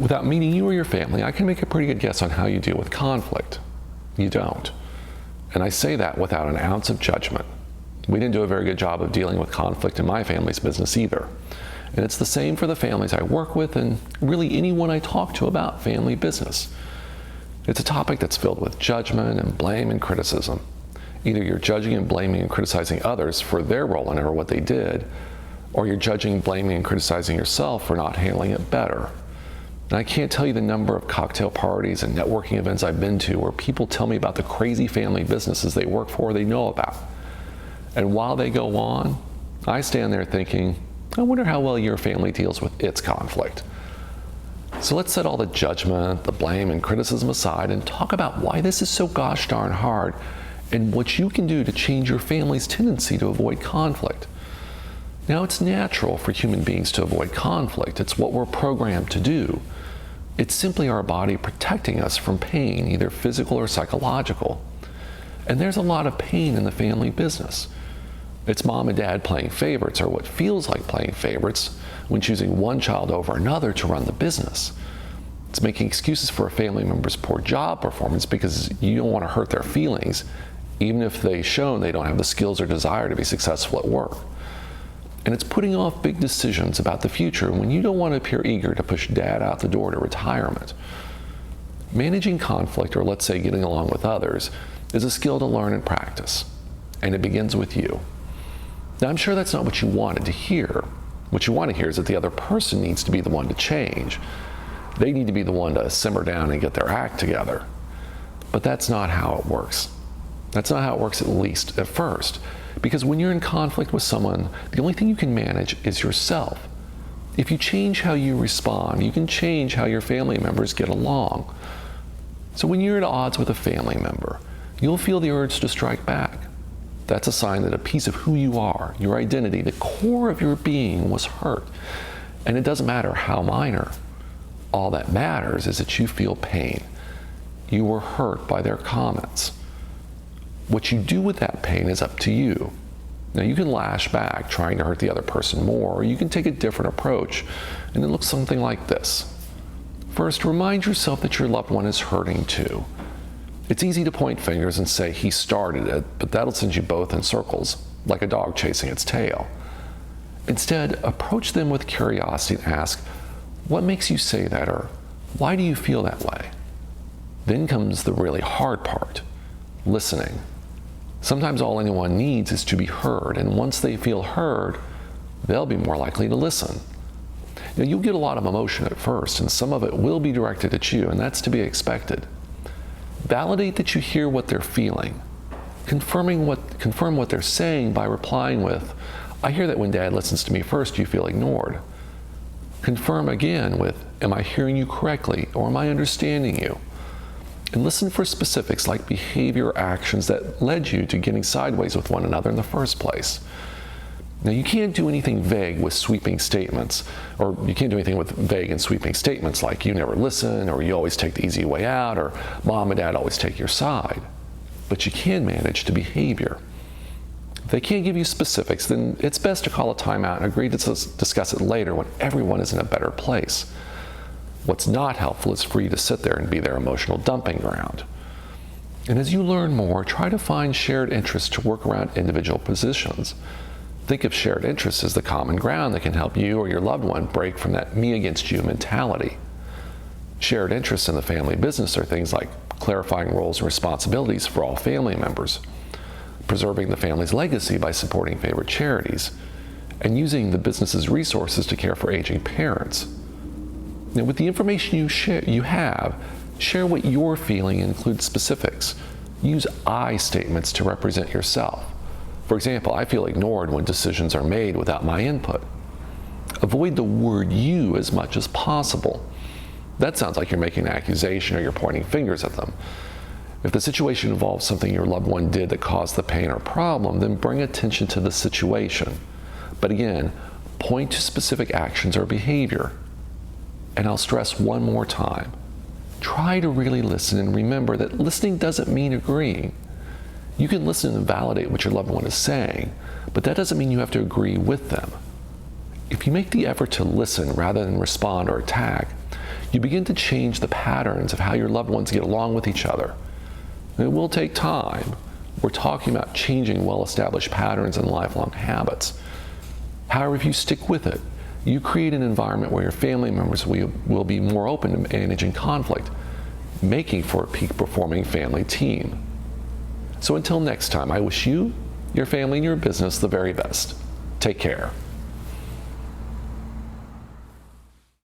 Without meeting you or your family, I can make a pretty good guess on how you deal with conflict. You don't. And I say that without an ounce of judgment. We didn't do a very good job of dealing with conflict in my family's business either. And it's the same for the families I work with and really anyone I talk to about family business. It's a topic that's filled with judgment and blame and criticism. Either you're judging and blaming and criticizing others for their role in it or what they did, or you're judging, blaming, and criticizing yourself for not handling it better. And I can't tell you the number of cocktail parties and networking events I've been to where people tell me about the crazy family businesses they work for or they know about. And while they go on, I stand there thinking, I wonder how well your family deals with its conflict. So let's set all the judgment, the blame, and criticism aside and talk about why this is so gosh darn hard and what you can do to change your family's tendency to avoid conflict. Now, it's natural for human beings to avoid conflict. It's what we're programmed to do. It's simply our body protecting us from pain, either physical or psychological. And there's a lot of pain in the family business. It's mom and dad playing favorites, or what feels like playing favorites, when choosing one child over another to run the business. It's making excuses for a family member's poor job performance because you don't want to hurt their feelings, even if they've shown they don't have the skills or desire to be successful at work. And it's putting off big decisions about the future when you don't want to appear eager to push dad out the door to retirement. Managing conflict, or let's say getting along with others, is a skill to learn and practice. And it begins with you. Now, I'm sure that's not what you wanted to hear. What you want to hear is that the other person needs to be the one to change. They need to be the one to simmer down and get their act together. But that's not how it works. That's not how it works, at least at first. Because when you're in conflict with someone, the only thing you can manage is yourself. If you change how you respond, you can change how your family members get along. So when you're at odds with a family member, you'll feel the urge to strike back. That's a sign that a piece of who you are, your identity, the core of your being was hurt. And it doesn't matter how minor. All that matters is that you feel pain. You were hurt by their comments. What you do with that pain is up to you. Now, you can lash back trying to hurt the other person more, or you can take a different approach, and it looks something like this. First, remind yourself that your loved one is hurting too. It's easy to point fingers and say he started it, but that'll send you both in circles, like a dog chasing its tail. Instead, approach them with curiosity and ask, what makes you say that, or why do you feel that way? Then comes the really hard part, listening. Sometimes all anyone needs is to be heard, and once they feel heard, they'll be more likely to listen. Now, you'll get a lot of emotion at first, and some of it will be directed at you, and that's to be expected. Validate that you hear what they're feeling. Confirm what they're saying by replying with, I hear that when Dad listens to me first, you feel ignored. Confirm again with, am I hearing you correctly, or am I understanding you? And listen for specifics like behavior or actions that led you to getting sideways with one another in the first place. Now, you can't do anything vague with sweeping statements, or you can't do anything with vague and sweeping statements like you never listen, or you always take the easy way out, or mom and dad always take your side. But you can manage to behavior. If they can't give you specifics, then it's best to call a timeout and agree to discuss it later when everyone is in a better place. What's not helpful is for you to sit there and be their emotional dumping ground. And as you learn more, try to find shared interests to work around individual positions. Think of shared interests as the common ground that can help you or your loved one break from that me against you mentality. Shared interests in the family business are things like clarifying roles and responsibilities for all family members, preserving the family's legacy by supporting favorite charities, and using the business's resources to care for aging parents. Now, with the information you have, share what you're feeling and include specifics. Use I statements to represent yourself. For example, I feel ignored when decisions are made without my input. Avoid the word you as much as possible. That sounds like you're making an accusation or you're pointing fingers at them. If the situation involves something your loved one did that caused the pain or problem, then bring attention to the situation. But again, point to specific actions or behavior. And I'll stress one more time, try to really listen and remember that listening doesn't mean agreeing. You can listen and validate what your loved one is saying, but that doesn't mean you have to agree with them. If you make the effort to listen rather than respond or attack, You begin to change the patterns of how your loved ones get along with each other. And it will take time. We're talking about changing well-established patterns and lifelong habits. However, if you stick with it, you create an environment where your family members will be more open to managing conflict, making for a peak-performing family team. So until next time, I wish you, your family, and your business the very best. Take care.